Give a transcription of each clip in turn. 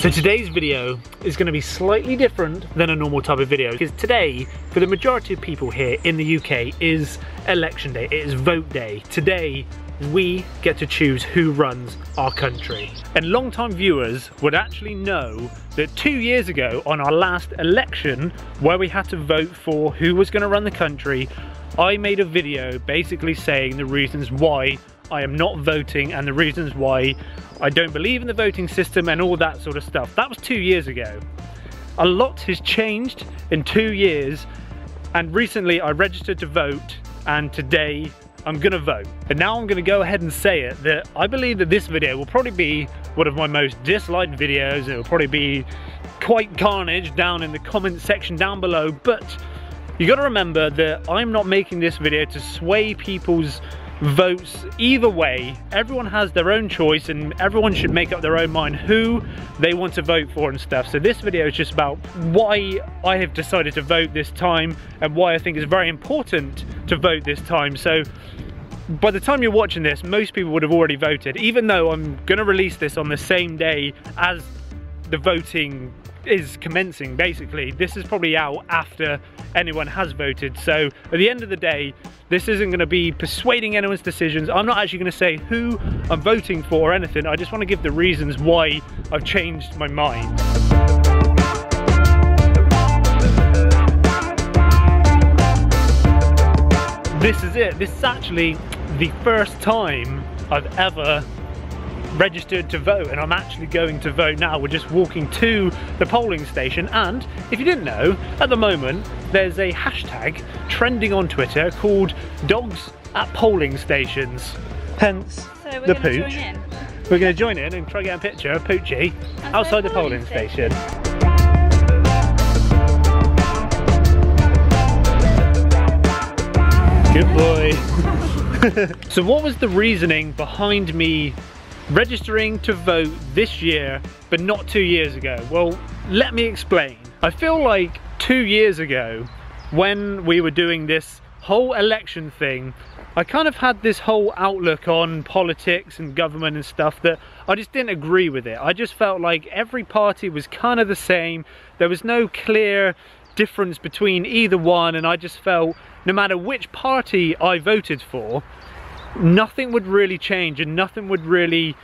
So today's video is going to be slightly different than a normal type of video, because today, for the majority of people here in the UK, is election day. It is vote day. Today, we get to choose who runs our country. And long-time viewers would actually know that 2 years ago, on our last election, where we had to vote for who was going to run the country, I made a video basically saying the reasons why I am not voting and the reasons why I don't believe in the voting system and all that sort of stuff. That was 2 years ago. A lot has changed in 2 years, and recently I registered to vote, and today I'm gonna vote. And now I'm gonna go ahead and say it, that I believe that this video will probably be one of my most disliked videos. It will probably be quite carnage down in the comment section down below, but you gotta remember that I'm not making this video to sway people's votes either way. Everyone has their own choice and everyone should make up their own mind who they want to vote for and stuff. So this video is just about why I have decided to vote this time and why I think it's very important to vote this time. So by the time you're watching this, most people would have already voted, even though I'm gonna release this on the same day as the voting is commencing. Basically, this is probably out after anyone has voted. So at the end of the day, this isn't going to be persuading anyone's decisions. I'm not actually going to say who I'm voting for or anything. I just want to give the reasons why I've changed my mind. This is it. This is actually the first time I've ever registered to vote, and I'm actually going to vote now. We're just walking to the polling station, and if you didn't know, at the moment there's a hashtag trending on Twitter called dogs at polling stations, hence so the pooch. We're going to join in and try to get a picture of Poochie outside the polling station. Good boy. So what was the reasoning behind me registering to vote this year but not 2 years ago? Well, let me explain. I feel like 2 years ago, when we were doing this whole election thing, I kind of had this whole outlook on politics and government and stuff that I just didn't agree with it. I just felt like every party was kind of the same. There was no clear difference between either one, and I just felt no matter which party I voted for, nothing would really change and nothing would really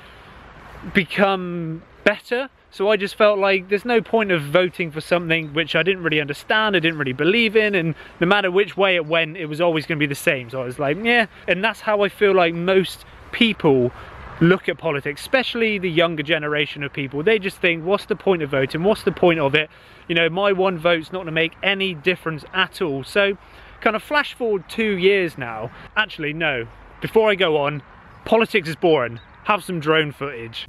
become better. So I just felt like there's no point of voting for something which I didn't really understand, I didn't really believe in, and no matter which way it went, it was always going to be the same. So I was like, yeah. And that's how I feel like most people look at politics, especially the younger generation of people. They just think, what's the point of voting? What's the point of it? You know, my one vote's not going to make any difference at all. So kind of flash forward 2 years now. Actually, no. Before I go on, politics is boring. Have some drone footage.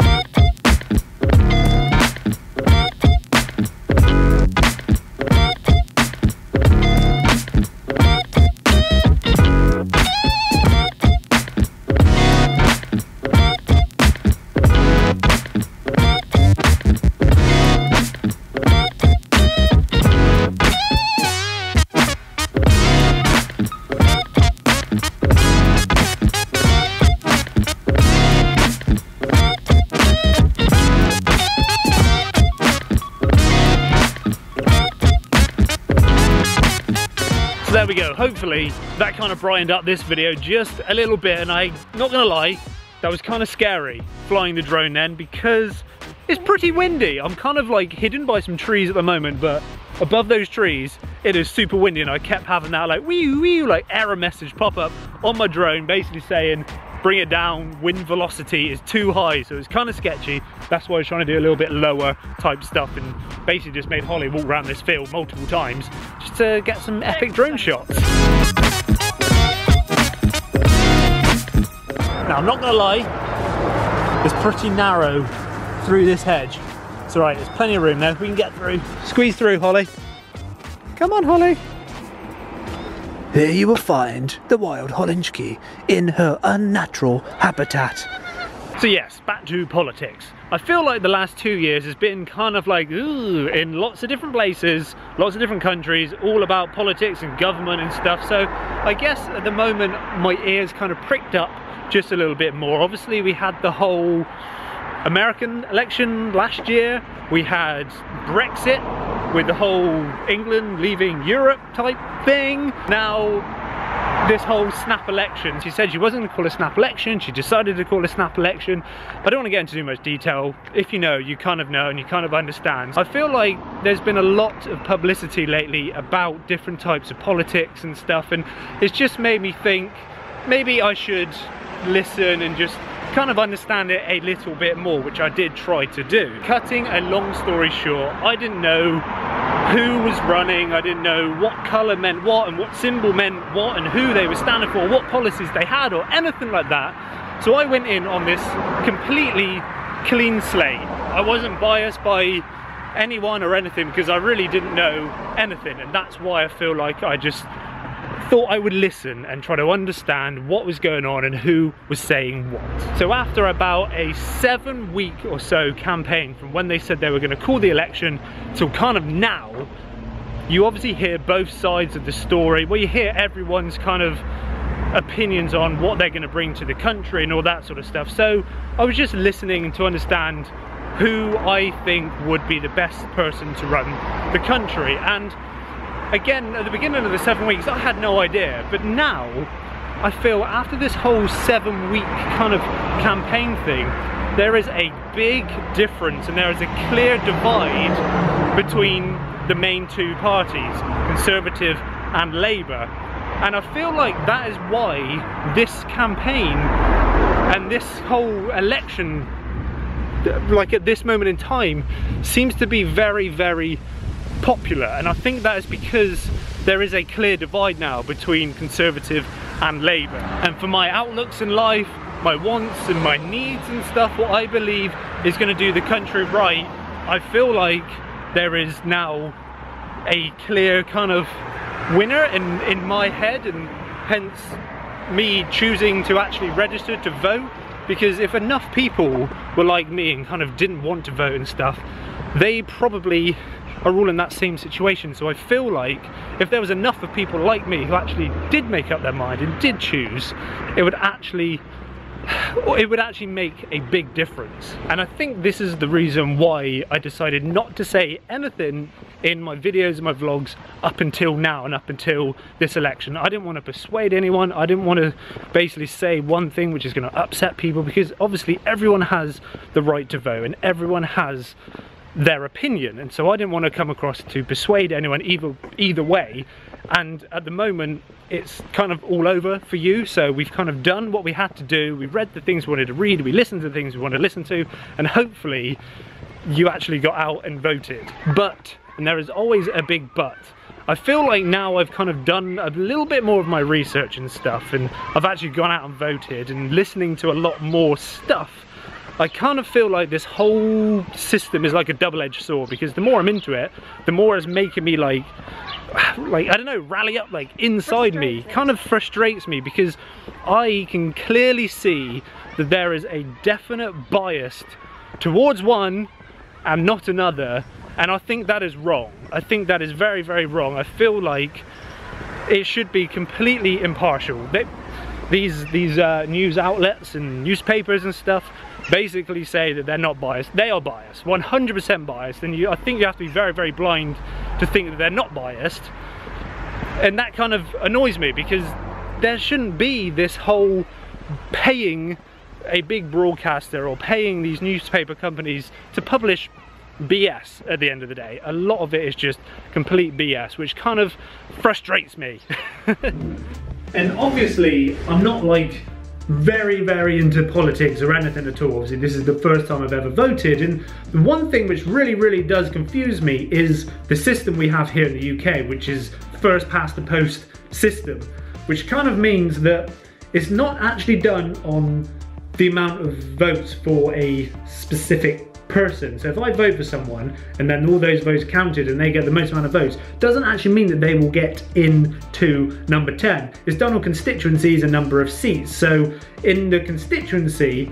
There we go. Hopefully that kind of brightened up this video just a little bit, and I'm not gonna lie, that was kind of scary flying the drone then, because it's pretty windy. I'm kind of like hidden by some trees at the moment, but above those trees it is super windy, and I kept having that like wee wee like error message pop up on my drone basically saying bring it down, wind velocity is too high. So it's kind of sketchy. That's why I was trying to do a little bit lower type stuff, and basically just made Holly walk around this field multiple times just to get some epic drone shots. Now I'm not gonna lie, it's pretty narrow through this hedge. It's alright, there's plenty of room there, we can get through. Squeeze through, Holly. Come on, Holly. Here you will find the wild Hollinski in her unnatural habitat. So yes, back to politics. I feel like the last 2 years has been kind of like, ooh, in lots of different places, lots of different countries, all about politics and government and stuff. So I guess at the moment my ears kind of pricked up just a little bit more. Obviously we had the whole American election last year, we had Brexit with the whole England leaving Europe type thing. Now this whole snap election. She said she wasn't going to call a snap election, she decided to call a snap election. I don't want to get into too much detail. If you know, you kind of know and you kind of understand. I feel like there's been a lot of publicity lately about different types of politics and stuff, and it's just made me think maybe I should listen and just kind of understand it a little bit more, which I did try to do. Cutting a long story short, I didn't know who was running, I didn't know what colour meant what and what symbol meant what and who they were standing for, what policies they had or anything like that. So I went in on this completely clean slate. I wasn't biased by anyone or anything because I really didn't know anything, and that's why I feel like I just thought I would listen and try to understand what was going on and who was saying what. So after about a 7-week or so campaign from when they said they were going to call the election till kind of now, you obviously hear both sides of the story, where you hear everyone's kind of opinions on what they're going to bring to the country and all that sort of stuff. So I was just listening to understand who I think would be the best person to run the country. And again, at the beginning of the 7 weeks, I had no idea, but now I feel after this whole 7-week kind of campaign thing, there is a big difference and there is a clear divide between the main two parties, Conservative and Labour. And I feel like that is why this campaign and this whole election, like at this moment in time, seems to be very, very popular. And I think that is because there is a clear divide now between Conservative and Labour. And for my outlooks in life, my wants and my needs and stuff, what I believe is going to do the country right, I feel like there is now a clear kind of winner in my head, and hence me choosing to actually register to vote. Because if enough people were like me and kind of didn't want to vote and stuff, they probably are all in that same situation. So I feel like if there was enough of people like me who actually did make up their mind and did choose, it would actually make a big difference. And I think this is the reason why I decided not to say anything in my videos and my vlogs up until now and up until this election. I didn't want to persuade anyone. I didn't want to basically say one thing which is going to upset people, because obviously everyone has the right to vote and everyone has their opinion, and so I didn't want to come across to persuade anyone either way. And at the moment it's kind of all over for you, so we've kind of done what we had to do. We read the things we wanted to read, we listened to the things we wanted to listen to, and hopefully you actually got out and voted. But, and there is always a big but, I feel like now I've kind of done a little bit more of my research and stuff, and I've actually gone out and voted and listening to a lot more stuff. I kind of feel like this whole system is like a double-edged sword, because the more I'm into it, the more it's making me like I don't know, rally up like inside me. Kind of frustrates me, because I can clearly see that there is a definite bias towards one and not another, and I think that is wrong. I think that is very, very wrong. I feel like it should be completely impartial. These news outlets and newspapers and stuff basically say that they're not biased. They are biased, 100% biased, and I think you have to be very, very blind to think that they're not biased. And that kind of annoys me, because there shouldn't be this whole paying a big broadcaster or paying these newspaper companies to publish BS at the end of the day. A lot of it is just complete BS, which kind of frustrates me. And obviously I'm not like very, very into politics or anything at all. Obviously this is the first time I've ever voted, and the one thing which really, really does confuse me is the system we have here in the UK, which is first past the post system, which kind of means that it's not actually done on the amount of votes for a specific person. So if I vote for someone and then all those votes counted and they get the most amount of votes, doesn't actually mean that they will get into number 10. It's done on constituencies and number of seats. So in the constituency,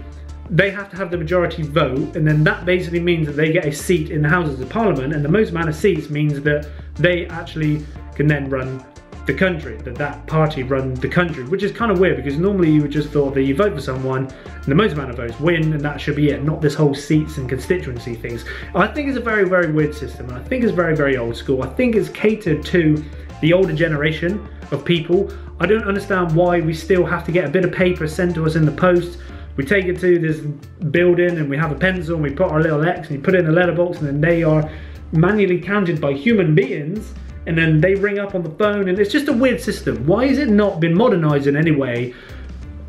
they have to have the majority vote, and then that basically means that they get a seat in the Houses of Parliament, and the most amount of seats means that they actually can then run the country, that party run the country, which is kind of weird because normally you would just thought that you vote for someone and the most amount of votes win and that should be it, not this whole seats and constituency things. I think it's a very, very weird system, and I think it's very, very old school. I think it's catered to the older generation of people. I don't understand why we still have to get a bit of paper sent to us in the post. We take it to this building and we have a pencil and we put our little X and you put it in a letterbox, and then they are manually counted by human beings, and then they ring up on the phone, and it's just a weird system. Why has it not been modernized in any way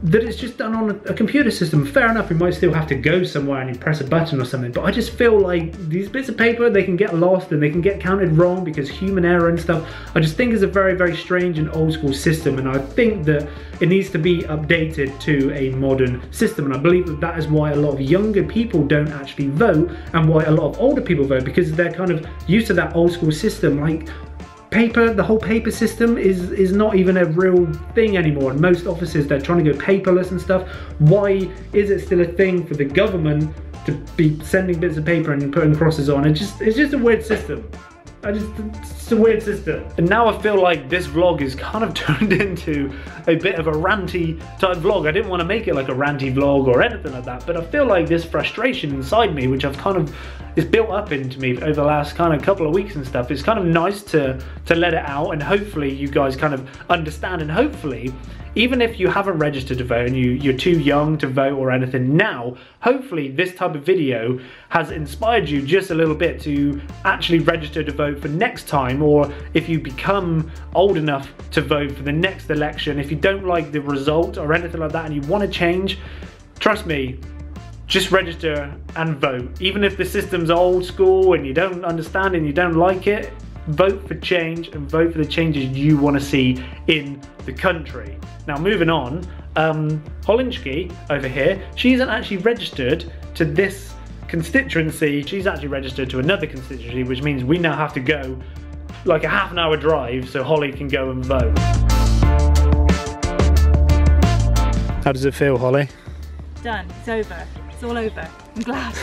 that it's just done on a computer system? Fair enough, we might still have to go somewhere and you press a button or something, but I just feel like these bits of paper, they can get lost and they can get counted wrong because human error and stuff. I just think it's a very, very strange and old school system, and I think that it needs to be updated to a modern system, and I believe that that is why a lot of younger people don't actually vote and why a lot of older people vote, because they're kind of used to that old school system. Like, paper, the whole paper system is not even a real thing anymore. In most offices, they're trying to go paperless and stuff. Why is it still a thing for the government to be sending bits of paper and putting crosses on? It's just a weird system. It's a weird system. And now I feel like this vlog is kind of turned into a bit of a ranty type vlog. I didn't want to make it like a ranty vlog or anything like that, but I feel like this frustration inside me, which I've kind of, it's built up into me over the last kind of couple of weeks and stuff, it's kind of nice to let it out, and hopefully you guys kind of understand, and hopefully even if you haven't registered to vote and you're too young to vote or anything now, hopefully this type of video has inspired you just a little bit to actually register to vote for next time, or if you become old enough to vote for the next election, if you don't like the result or anything like that and you want to change, trust me, just register and vote. Even if the system's old school and you don't understand and you don't like it, vote for change and vote for the changes you want to see in the country. Now moving on, HOLLIE over here, she isn't actually registered to this constituency, she's actually registered to another constituency, which means we now have to go like a half-an-hour drive so Holly can go and vote. How does it feel, Holly? Done, it's over, it's all over, I'm glad.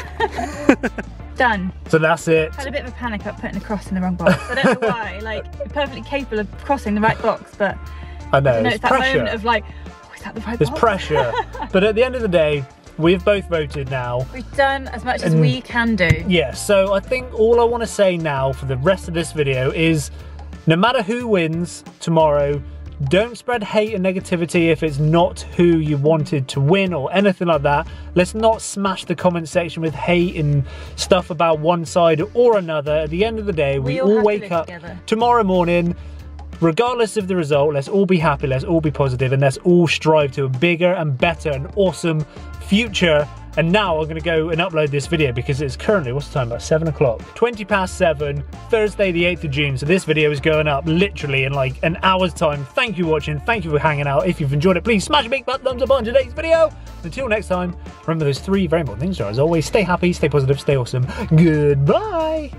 Done. So that's it. Had a bit of a panic up putting a cross in the wrong box. I don't know why. Like, you're perfectly capable of crossing the right box, but I know, it's that pressure. moment of like, oh, is that the right There's box? pressure. But at the end of the day, we've both voted now. We've done as much as we can do. Yeah, so I think all I want to say now for the rest of this video is, no matter who wins tomorrow, don't spread hate and negativity if it's not who you wanted to win or anything like that. Let's not smash the comment section with hate and stuff about one side or another. At the end of the day, we all wake up tomorrow morning, regardless of the result, let's all be happy, let's all be positive, and let's all strive to a bigger and better and awesome future. And now I'm gonna go and upload this video because it's currently, what's the time, about 7 o'clock? 20 past 7, Thursday the 8th of June. So this video is going up literally in like an hour's time. Thank you for watching, thank you for hanging out. If you've enjoyed it, please smash a big fat thumbs up on today's video. Until next time, remember those 3 very important things are, as always, stay happy, stay positive, stay awesome. Goodbye.